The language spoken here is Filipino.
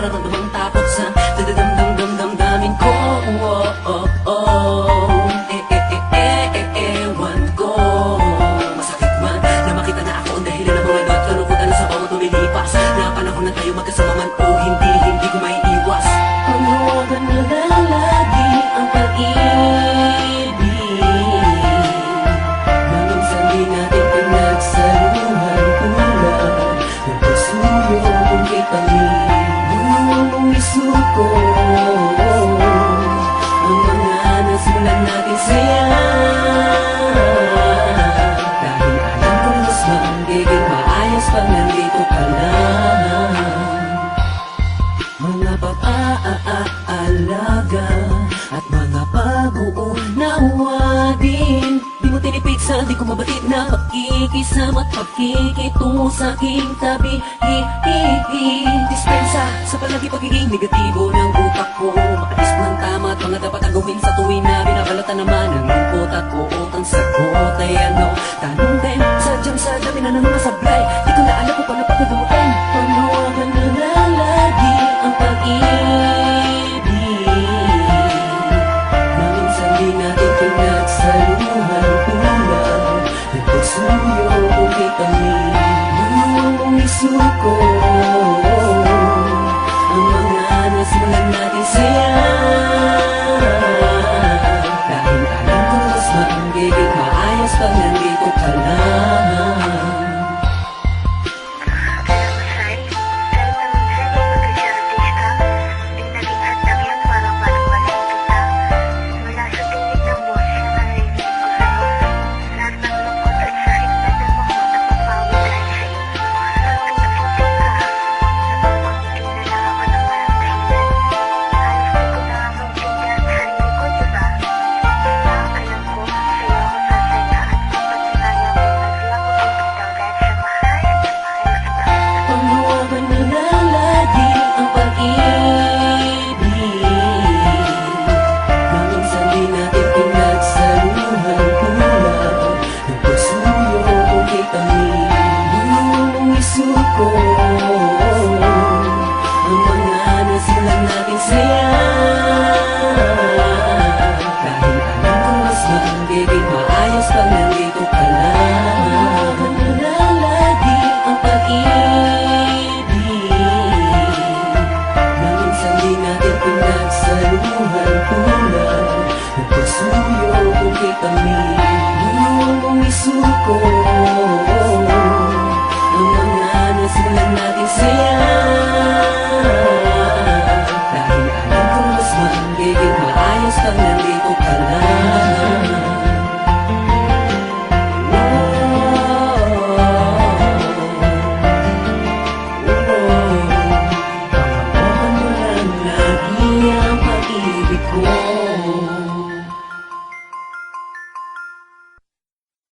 nararamdamang takot sa damdamin ko. Ewan ko, masakit man na makita na ako ang dahilan ng mga iba't kalungkutan sa bawat lumilipas. Na panahon na tayo magkasama man o hindi ko maiiwas. Panghawagan na lang lagi ang pag-ibig na minsan di natin pinagsaluhan tulad ng pagsuyo kung kay talim. Mong isuko ang mga nasimulan natin saya, dahil alam kong mas magiging maayos pag nandito ka lang. Mga pag-aalaga at mga pag-uunawa din, di mo tinipid sa di ko mabatid na pakikisama at pakikitungo sa aking tabi. Dispensa sa palagi pagiging negatibo ng utak ko, makadis ng tama at mga dapat ang gawin sa tuwin na